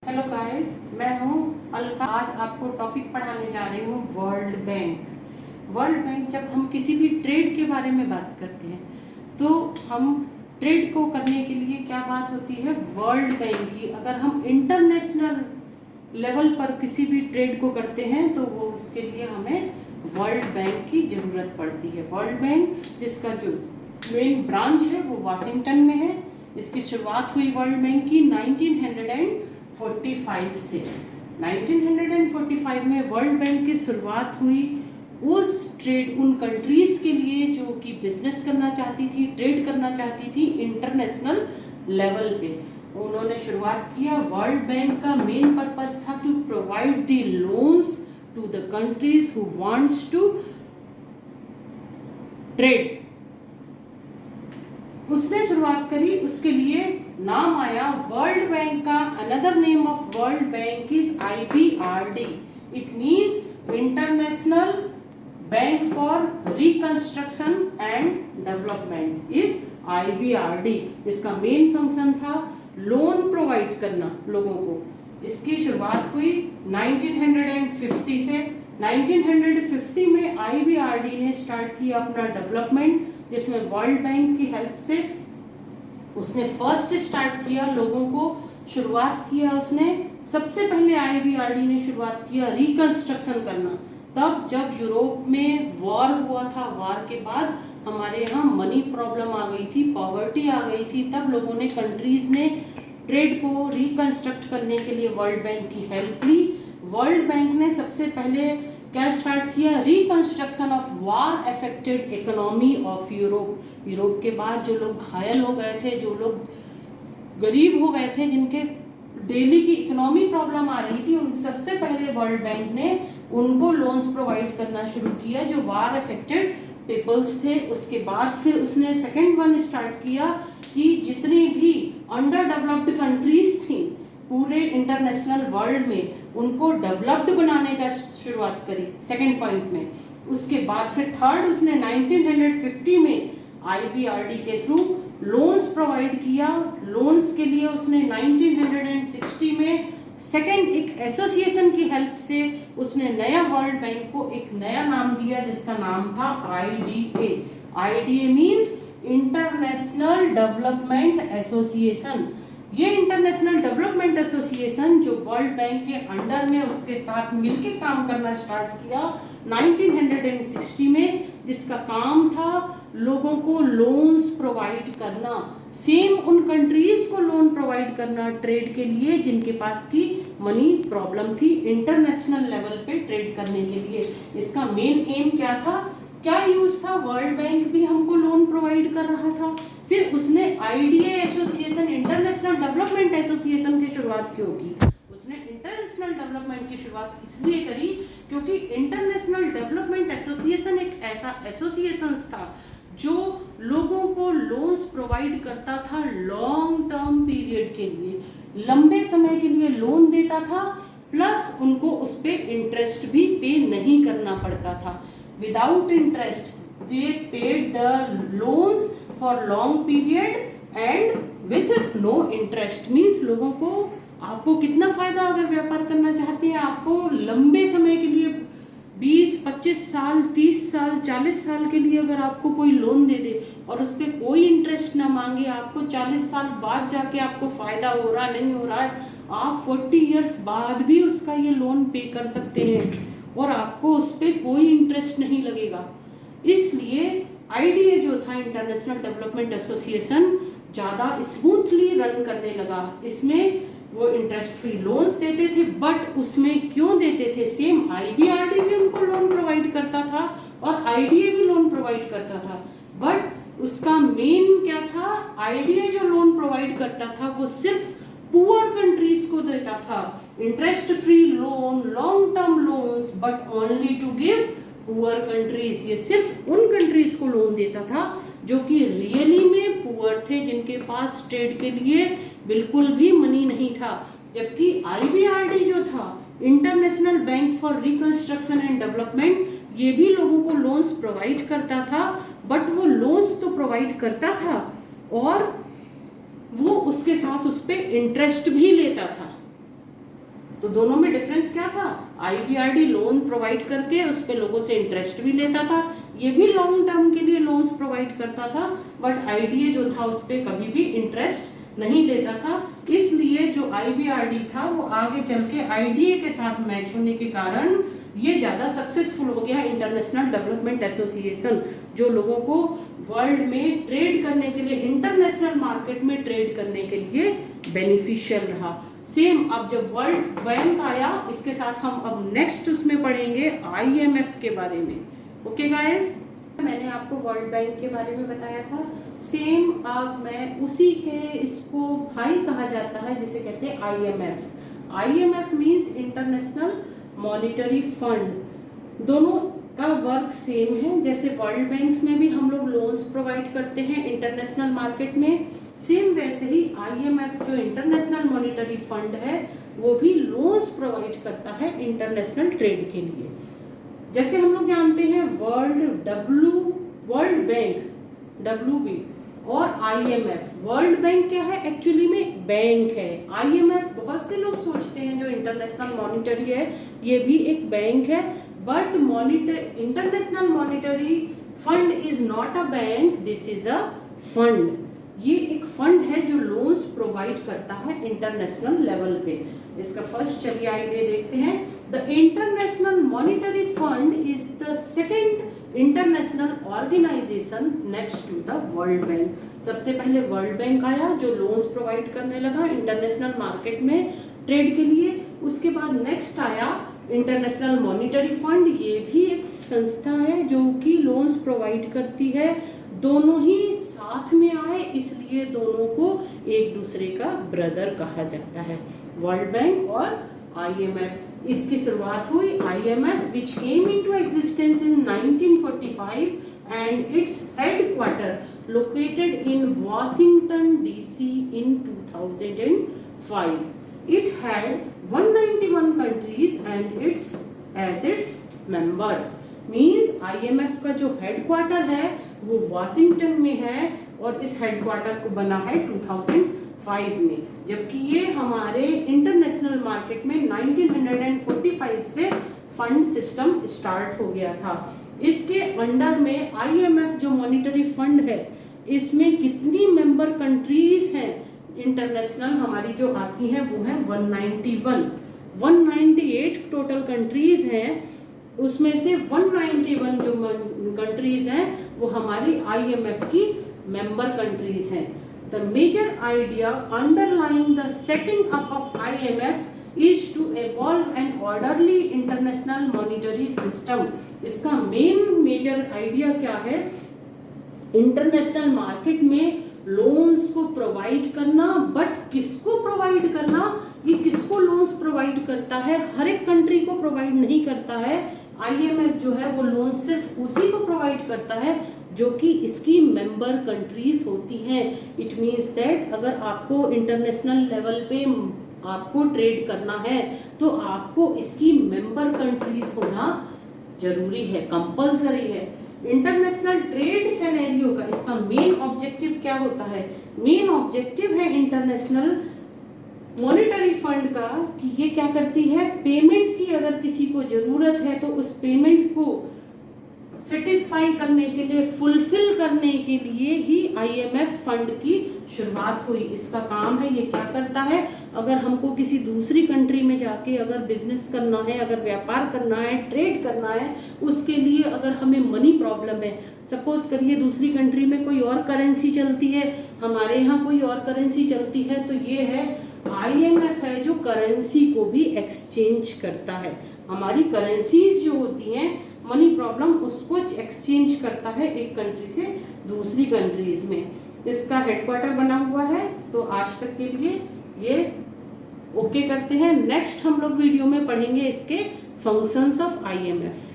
Hello guys, मैं हूँ अलका। आज आपको टॉपिक पढ़ाने जा रही हूँ वर्ल्ड बैंक। वर्ल्ड बैंक, जब हम किसी भी ट्रेड के बारे में बात करते हैं तो हम ट्रेड को करने के लिए क्या बात होती है, वर्ल्ड बैंक की। अगर हम इंटरनेशनल लेवल पर किसी भी ट्रेड को करते हैं तो वो उसके लिए हमें वर्ल्ड बैंक की ज़रूरत पड़ती है। वर्ल्ड बैंक, जिसका जो मेन ब्रांच है वो वाशिंगटन में है। इसकी शुरुआत हुई वर्ल्ड बैंक की 1945 से। 1945 में वर्ल्ड बैंक की शुरुआत हुई उन कंट्रीज के लिए जो कि बिजनेस करना चाहती थी, ट्रेड करना चाहती थी इंटरनेशनल लेवल पे। उन्होंने शुरुआत किया। वर्ल्ड बैंक का मेन पर्पस था to provide the loans to the countries who wants to trade. उसने शुरुआत करी, उसके लिए नाम आया वर्ल्ड बैंक का। Another name of world bank is IBRD। It means international bank for reconstruction and development is IBRD। इसका मेन फंक्शन था लोन प्रोवाइड करना लोगों को। इसकी शुरुआत हुई 1950 से। 1950 में IBRD ने स्टार्ट किया अपना डेवलपमेंट, जिसमें वर्ल्ड बैंक की हेल्प से उसने फर्स्ट स्टार्ट किया, लोगों को शुरुआत किया। उसने सबसे पहले IBRD ने शुरुआत किया रिकंस्ट्रक्शन करना। तब जब यूरोप में वॉर हुआ था, वॉर के बाद हमारे यहाँ मनी प्रॉब्लम आ गई थी, पॉवर्टी आ गई थी, तब लोगों ने, कंट्रीज ने ट्रेड को रिकंस्ट्रक्ट करने के लिए वर्ल्ड बैंक की हेल्प ली। वर्ल्ड बैंक ने सबसे पहले क्या स्टार्ट किया, reconstruction of war affected economy of Europe. Europe के बाद जो लोग घायल हो गए थे, जो लोग गरीब हो गए थे, जिनके डेली की इकोनॉमी प्रॉब्लम आ रही थी, उन सबसे पहले वर्ल्ड बैंक ने उनको लोन्स प्रोवाइड करना शुरू किया, जो वॉर अफेक्टेड पीपल्स थे। उसके बाद फिर उसने सेकेंड वन स्टार्ट किया कि जितनी भी अंडर डेवलप्ड कंट्रीज थी पूरे इंटरनेशनल वर्ल्ड में, उनको डेवलप्ड बनाने का शुरुआत करी सेकेंड पॉइंट में। उसके बाद फिर थर्ड, उसने 1950 में IBRD के थ्रू लोन्स प्रोवाइड किया। लोन्स के लिए उसने 1960 में सेकेंड एक एसोसिएशन की हेल्प से उसने नया वर्ल्ड बैंक को एक नया नाम दिया, जिसका नाम था IDA। IDA means international development association. ये इंटरनेशनल डेवलपमेंट एसोसिएशन जो वर्ल्ड बैंक के अंडर में उसके साथ मिलकर काम करना स्टार्ट किया 1960 में, जिसका काम था लोगों को लोन्स प्रोवाइड करना, सेम उन कंट्रीज को लोन प्रोवाइड करना ट्रेड के लिए जिनके पास की मनी प्रॉब्लम थी, इंटरनेशनल लेवल पे ट्रेड करने के लिए। इसका मेन एम क्या था, क्या यूज था, वर्ल्ड बैंक भी हमको लोन प्रोवाइड कर रहा था। फिर उसने IDA association, international development association की शुरुआत क्यों की? उसने इंटरनेशनल डेवलपमेंट की शुरुआत इसलिए करी क्योंकि इंटरनेशनल डेवलपमेंट एसोसिएशन एक ऐसा एसोसिएशन था जो लोगों को लोन्स प्रोवाइड करता था लॉन्ग टर्म पीरियड के लिए, लंबे समय के लिए लोन देता था, प्लस उनको उस पर इंटरेस्ट भी पे नहीं करना पड़ता था। Without interest they paid the loans for long period and with no interest. Means लोगों को, आपको कितना फायदा, अगर व्यापार करना चाहते हैं, आपको लंबे समय के लिए 20-25 साल, 30 साल, 40 साल के लिए अगर आपको कोई लोन दे दे और उस पर कोई इंटरेस्ट ना मांगे, आपको 40 साल बाद जाके आपको फायदा हो रहा नहीं हो रहा है, आप 40 इयर्स बाद भी उसका ये लोन पे कर सकते हैं और आपको उस पर कोई इंटरेस्ट नहीं लगेगा। इसलिए IDA जो था, इंटरनेशनल डेवलपमेंट एसोसिएशन, ज़्यादा स्मूथली रन करने लगा। इसमें वो इंटरेस्ट फ्री लोन्स देते थे, बट उसमें क्यों देते थे, सेम IBRD भी उनको लोन प्रोवाइड करता था और IDA भी लोन प्रोवाइड करता था, बट उसका मेन क्या था, IDA जो लोन प्रोवाइड करता था वो सिर्फ पुअर कंट्रीज को देता था, interest free loan, long term loans, but only to give poor countries. ये सिर्फ उन कंट्रीज को लोन देता था जो कि रियली में पुअर थे, जिनके पास ट्रेड के लिए बिल्कुल भी मनी नहीं था। जबकि IBRD जो था, international bank for reconstruction and development, ये भी लोगों को लोन्स प्रोवाइड करता था, बट वो लोन्स तो प्रोवाइड करता था और वो उसके साथ उस पर इंटरेस्ट भी लेता था। तो दोनों में डिफरेंस क्या था? IBRD लोन प्रोवाइड करके उस पे लोगों से इंटरेस्ट भी लेता था, ये भी लॉन्ग टर्म के लिए लोन्स प्रोवाइड करता था, बट IDA जो था उस पे कभी भी इंटरेस्ट नहीं लेता था। इसलिए जो IBRD था वो आगे चल के IDA के साथ मैच होने के कारण ये ज़्यादा सक्सेसफुल हो गया, इंटरनेशनल डेवलपमेंट एसोसिएशन, जो लोगों को वर्ल्ड में ट्रेड करने के लिए, इंटरनेशनल मार्केट में ट्रेड करने के लिए बेनिफिशियल रहा। सेम अब जब वर्ल्ड बैंक आया, इसके साथ हम अब नेक्स्ट उसमें पढ़ेंगे IMF के बारे में। ओके गाइस, मैंने आपको वर्ल्ड बैंक के बारे में बताया था। सेम अब मैं उसी के इसको भाई कहा जाता है जिसे कहते हैं IMF। IMF means international monetary fund. दोनों का वर्क सेम है, जैसे वर्ल्ड बैंक्स में भी हम लोग लोन्स प्रोवाइड करते हैं इंटरनेशनल मार्केट में, सेम वैसे ही IMF जो इंटरनेशनल मॉनिटरी फंड है वो भी लोन्स प्रोवाइड करता है इंटरनेशनल ट्रेड के लिए। जैसे हम लोग जानते हैं वर्ल्ड बैंक WB और IMF। वर्ल्ड बैंक क्या है? एक्चुअली में बैंक है। IMF बहुत से लोग सोचते हैं जो इंटरनेशनल मॉनिटरी है ये भी एक बैंक है, but international monetary fund is not a bank, this is a fund. ये एक फंड है जो लोन्स प्रोवाइड करता है इंटरनेशनल लेवल पे। इसका फर्स्ट चलिए आइडिया देखते हैं। The international monetary fund is the second international organization next to the world bank. सबसे पहले वर्ल्ड बैंक आया जो लोन्स प्रोवाइड करने लगा इंटरनेशनल मार्केट में ट्रेड के लिए। उसके बाद नेक्स्ट आया इंटरनेशनल मॉनिटरी फंड, ये भी एक संस्था है जो कि लोन्स प्रोवाइड करती है। दोनों ही साथ में आए, इसलिए दोनों को एक दूसरे का ब्रदर कहा जाता है, वर्ल्ड बैंक और IMF। इसकी शुरुआत हुई IMF which came into existence in 1945 and its headquarter located in Washington DC in 2005. It had 191 countries and its members. Means IMF का जो हेडक्वार्टर है वो वाशिंगटन में है और इस हेडक्वार्टर को बना है 2005 में, जबकि ये हमारे इंटरनेशनल मार्केट में 1945 से फंड सिस्टम स्टार्ट हो गया था। इसके अंडर में IMF जो मॉनिटरी फंड है इसमें कितनी मेंबर कंट्रीज हैं इंटरनेशनल हमारी जो आती हैं वो है 198 टोटल कंट्रीज हैं, उसमें से 191 जो कंट्रीज हैं वो हमारी IMF की मेंबर कंट्रीज हैं। The major idea underlying the setting up of IMF is to evolve an orderly international monetary system. इसका मेजर आइडिया क्या है? इंटरनेशनल मार्केट में लोन्स को प्रोवाइड करना, बट किसको प्रोवाइड करना? ये किसको लोन्स प्रोवाइड करता है? हर एक कंट्री को प्रोवाइड नहीं करता है। IMF जो है वो लोन सिर्फ उसी को प्रोवाइड करता है जो कि इसकी मेंबर कंट्रीज होती हैं। इट मीन्स दैट अगर आपको इंटरनेशनल लेवल पे आपको ट्रेड करना है तो आपको इसकी मेंबर कंट्रीज होना जरूरी है, कंपल्सरी है। इंटरनेशनल ट्रेड सिनेरियो का इसका मेन ऑब्जेक्टिव क्या होता है? मेन ऑब्जेक्टिव है इंटरनेशनल मॉनिटरी फंड का कि ये क्या करती है, पेमेंट की अगर किसी को जरूरत है तो उस पेमेंट को सेटिस्फाई करने के लिए, फुलफिल करने के लिए ही IMF फंड की शुरुआत हुई। इसका काम है, ये क्या करता है, अगर हमको किसी दूसरी कंट्री में जाके अगर बिजनेस करना है, अगर व्यापार करना है, ट्रेड करना है, उसके लिए अगर हमें मनी प्रॉब्लम है, सपोज करिए दूसरी कंट्री में कोई और करेंसी चलती है, हमारे यहाँ कोई और करेंसी चलती है, तो ये है IMF है जो करेंसी को भी एक्सचेंज करता है। हमारी करेंसीज जो होती हैं, मनी प्रॉब्लम, उसको एक्सचेंज करता है एक कंट्री से दूसरी कंट्रीज में। इसका हेडक्वार्टर बना हुआ है। तो आज तक के लिए ये ओके करते हैं। नेक्स्ट हम लोग वीडियो में पढ़ेंगे इसके फंक्शंस ऑफ IMF।